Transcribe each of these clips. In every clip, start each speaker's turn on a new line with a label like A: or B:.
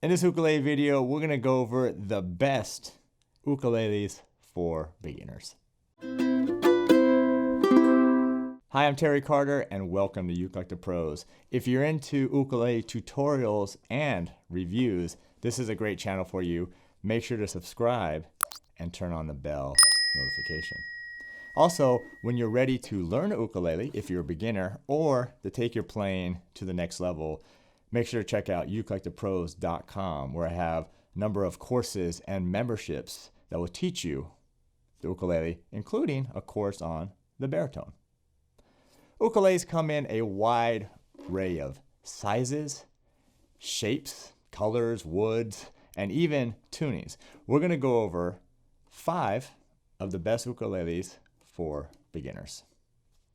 A: In this ukulele video, we're going to go over the best ukuleles for beginners. Hi, I'm Terry Carter and welcome to Ukulele to Pros. If you're into ukulele tutorials and reviews, this is a great channel for you. Make sure to subscribe and turn on the bell notification. Also, when you're ready to learn ukulele, if you're a beginner, or to take your playing to the next level, make sure to check out ukuleletopros.com, where I have a number of courses and memberships that will teach you the ukulele, including a course on the baritone. Ukuleles come in a wide array of sizes, shapes, colors, woods, and even tunings. We're going to go over 5 of the best ukuleles for beginners.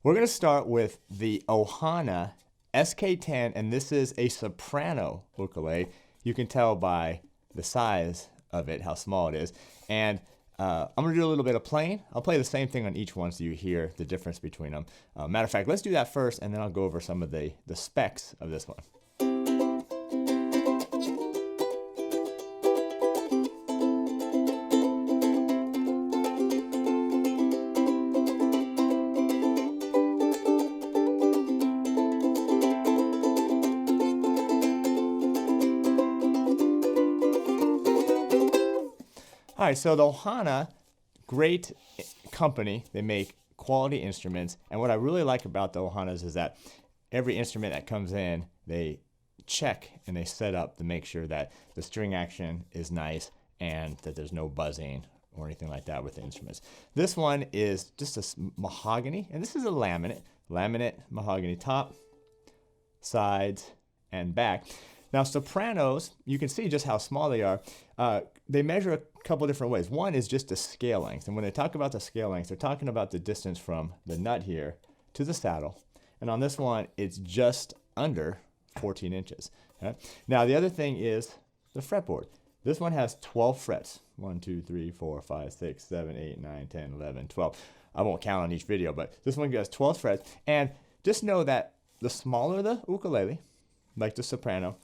A: We're going to start with the Ohana SK-10, and this is a soprano ukulele. You can tell by the size of it how small it is. And I'm going to do a little bit of playing. I'll play the same thing on each one so you hear the difference between them. Matter of fact, let's do that first, and then I'll go over some of the specs of this one. All right, so the Ohana, great company. They make quality instruments. And what I really like about the Ohanas is that every instrument that comes in, they check and they set up to make sure that the string action is nice and that there's no buzzing or anything like that with the instruments. This one is just a mahogany, and this is a laminate mahogany top, sides, and back. Now, sopranos, you can see just how small they are. They measure a couple different ways. One is just the scale length. And when they talk about the scale length, they're talking about the distance from the nut here to the saddle. And on this one, it's just under 14 inches. Okay? Now, the other thing is the fretboard. This one has 12 frets. 1, 2, 3, 4, 5, 6, 7, 8, 9, 10, 11, 12. I won't count on each video, but this one has 12 frets. And just know that the smaller the ukulele, like the soprano,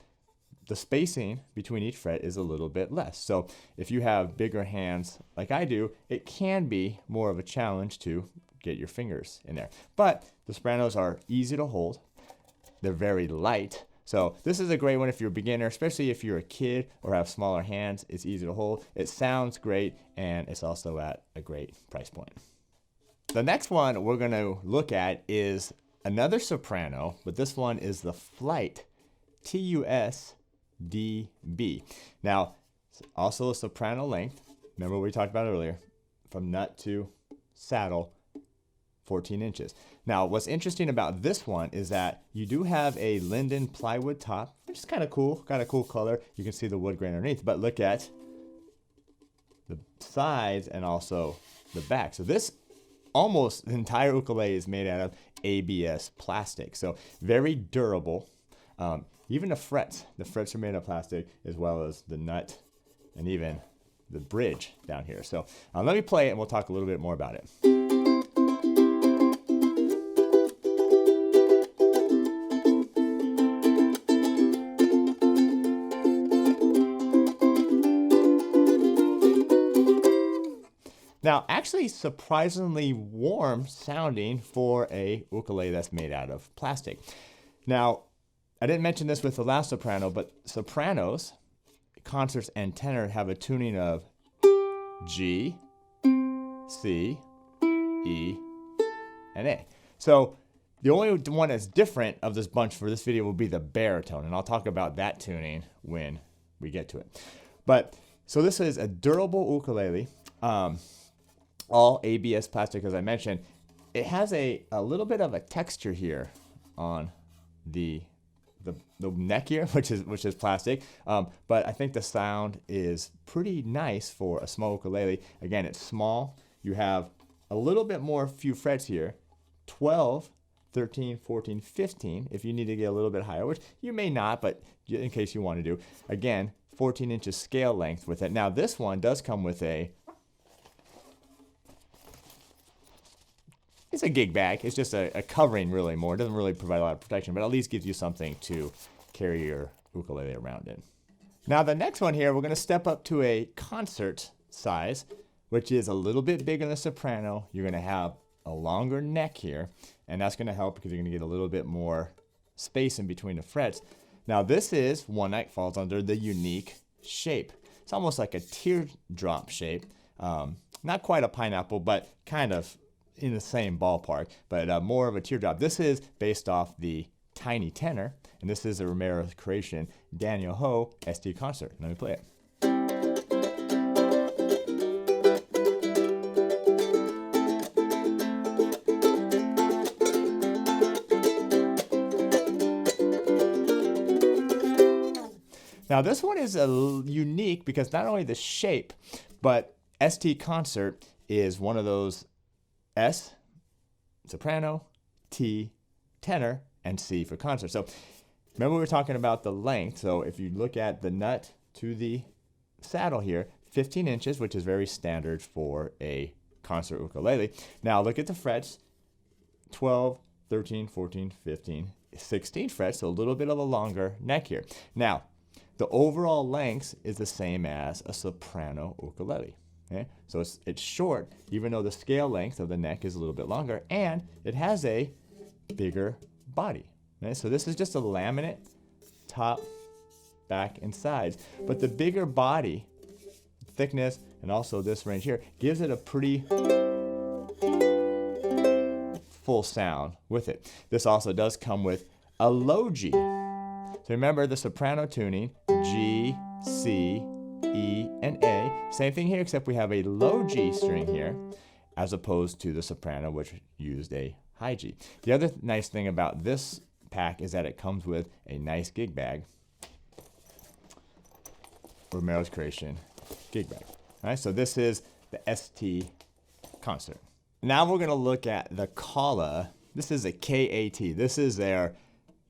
A: the spacing between each fret is a little bit less. So if you have bigger hands like I do, it can be more of a challenge to get your fingers in there. But the sopranos are easy to hold. They're very light. So this is a great one if you're a beginner, especially if you're a kid or have smaller hands. It's easy to hold. It sounds great, and it's also at a great price point. The next one we're going to look at is another soprano, but this one is the Flight TUS-35DB. Now, also a soprano length. Remember what we talked about earlier, from nut to saddle, 14 inches. Now, what's interesting about this one is that you do have a linden plywood top, which is kind of cool, got a cool color. You can see the wood grain underneath, but look at the sides and also the back. So this almost the entire ukulele is made out of ABS plastic, so very durable. Even the frets are made of plastic, as well as the nut and even the bridge down here. So let me play it and we'll talk a little bit more about it. Now, actually surprisingly warm sounding for a ukulele that's made out of plastic. Now, I didn't mention this with the last soprano, but sopranos, concerts, and tenor have a tuning of G, C, E, and A. So the only one that's different of this bunch for this video will be the baritone, and I'll talk about that tuning when we get to it. But so this is a durable ukulele, all ABS plastic, as I mentioned. It has a little bit of a texture here on the neck here, which is plastic, but I think the sound is pretty nice for a small ukulele. Again, it's small. You have a little bit more few frets here, 12, 13, 14, 15, if you need to get a little bit higher, which you may not, but in case you want to do. Again, 14 inches scale length with it. Now this one does come with it's a gig bag. It's just a covering really more. It doesn't really provide a lot of protection, but at least gives you something to carry your ukulele around in. Now the next one here, we're going to step up to a concert size, which is a little bit bigger than the soprano. You're going to have a longer neck here, and that's going to help because you're going to get a little bit more space in between the frets. Now this is one that falls under the unique shape. It's almost like a teardrop shape. Not quite a pineapple, but kind of in the same ballpark, but more of a teardrop. This is based off the tiny tenor, and this is a Romero creation, Daniel Ho ST concert. Let me play it. Now this one is unique because not only the shape, but ST concert is one of those S, soprano, T, tenor, and C for concert. So remember we were talking about the length. So if you look at the nut to the saddle here, 15 inches, which is very standard for a concert ukulele. Now look at the frets, 12, 13, 14, 15, 16 frets, so a little bit of a longer neck here. Now, the overall length is the same as a soprano ukulele. Okay? So it's short, even though the scale length of the neck is a little bit longer, and it has a bigger body. Okay? So this is just a laminate top, back, and sides. But the bigger body, thickness, and also this range here, gives it a pretty full sound with it. This also does come with a low G. So remember the soprano tuning, G, C, E, and A. Same thing here, except we have a low G string here, as opposed to the soprano, which used a high G. The other nice thing about this pack is that it comes with a nice gig bag. Romero's creation gig bag. All right, so this is the ST concert. Now we're going to look at the Kala. This is a KA-T. This is their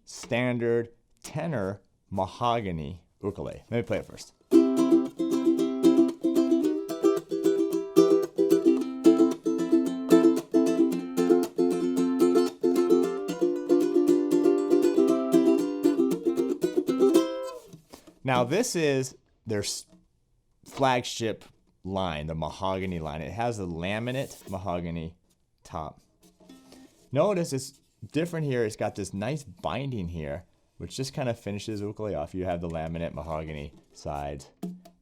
A: standard tenor mahogany ukulele. Let me play it first. Now this is their flagship line, the mahogany line. It has a laminate mahogany top. Notice it's different here. It's got this nice binding here, which just kind of finishes the ukulele off. You have the laminate mahogany sides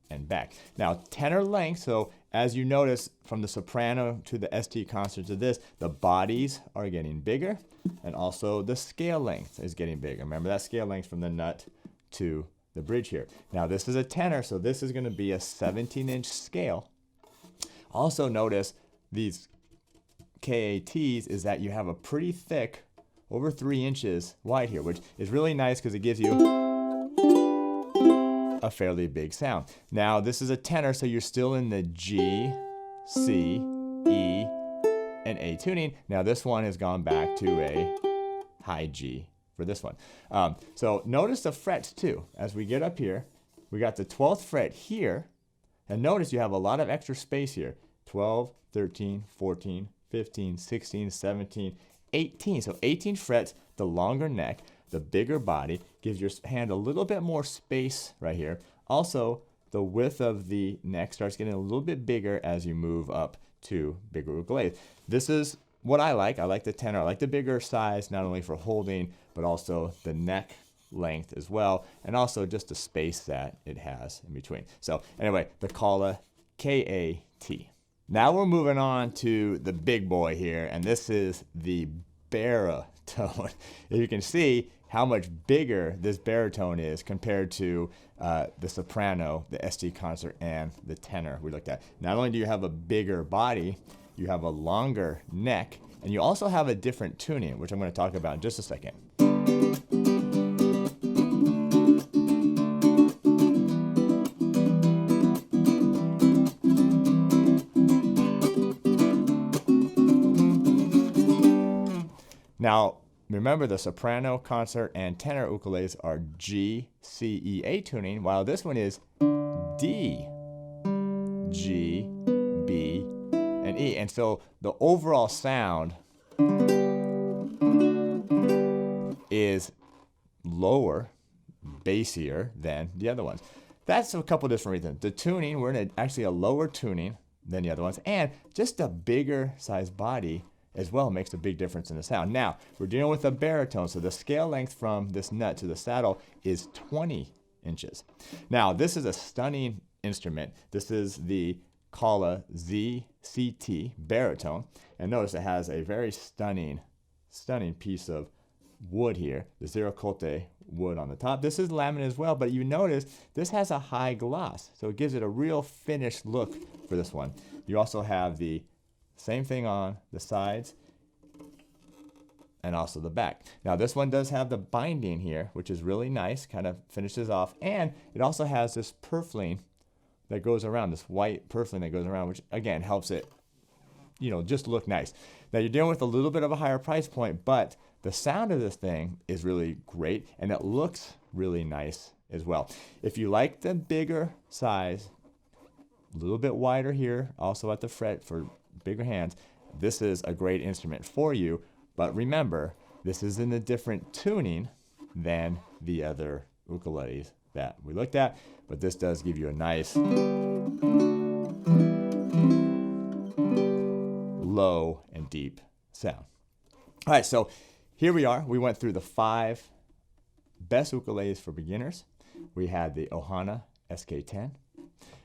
A: and back. Now, tenor length, so as you notice from the soprano to the ST concert to this, the bodies are getting bigger, and also the scale length is getting bigger. Remember that scale length from the nut to the bridge here. Now, this is a tenor, so this is going to be a 17-inch scale. Also notice these KA-Ts is that you have a pretty thick, over 3 inches wide here, which is really nice because it gives you a fairly big sound. Now, this is a tenor, so you're still in the G, C, E, and A tuning. Now, this one has gone back to a high G for this one. So notice the frets too. As we get up here, we got the 12th fret here, and notice you have a lot of extra space here. 12, 13, 14, 15, 16, 17, 18. So 18 frets, the longer neck, the bigger body, gives your hand a little bit more space right here. Also, the width of the neck starts getting a little bit bigger as you move up to bigger ukuleles. This is what I like. I like the tenor. I like the bigger size, not only for holding, but also the neck length as well, and also just the space that it has in between. So anyway, the Kala KA-T. Now we're moving on to the big boy here, and this is the baritone. You can see how much bigger this baritone is compared to the soprano, the ST concert, and the tenor we looked at. Not only do you have a bigger body, you have a longer neck, and you also have a different tuning, which I'm going to talk about in just a second. Now, remember the soprano, concert, and tenor ukuleles are G, C, E, A tuning, while this one is D, G, B, and E. And so the overall sound is lower, bassier than the other ones. that's a couple different reasons. The tuning, we're in actually a lower tuning than the other ones, and just a bigger size body as well makes a big difference in the sound. Now, we're dealing with a baritone, so the scale length from this nut to the saddle is 20 inches. Now, this is a stunning instrument. This is the Kala KA-ZCT-B baritone, and notice it has a very stunning piece of wood here, the Zero-Colte wood on the top. This is laminate as well, but you notice this has a high gloss, so it gives it a real finished look for this one. You also have the same thing on the sides and also the back. Now this one does have the binding here, which is really nice, kind of finishes off, and it also has this purfling that goes around, this white purfling that goes around, which again helps it, you know, just look nice. Now you're dealing with a little bit of a higher price point, but the sound of this thing is really great, and it looks really nice as well. If you like the bigger size, a little bit wider here, also at the fret for bigger hands, this is a great instrument for you. But remember, this is in a different tuning than the other ukuleles that we looked at, but this does give you a nice low and deep sound. All right, so here we are. We went through the 5 best ukuleles for beginners. We had the Ohana SK-10.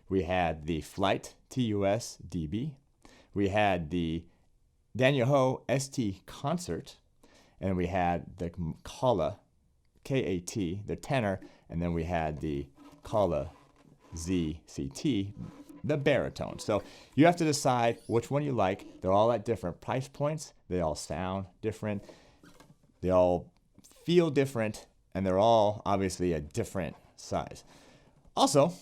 A: We had the Flight TUS-35DB. We had the Daniel Ho ST Concert, and we had the Kala KA-ZCT, the tenor, and then we had the Kala KA-ZCT, the baritone. So you have to decide which one you like. They're all at different price points. They all sound different. They all feel different, and they're all obviously a different size. Also,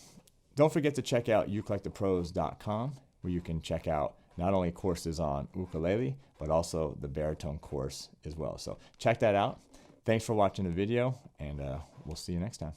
A: don't forget to check out ukulelethepros.com, where you can check out not only courses on ukulele, but also the baritone course as well. So check that out. Thanks for watching the video, and we'll see you next time.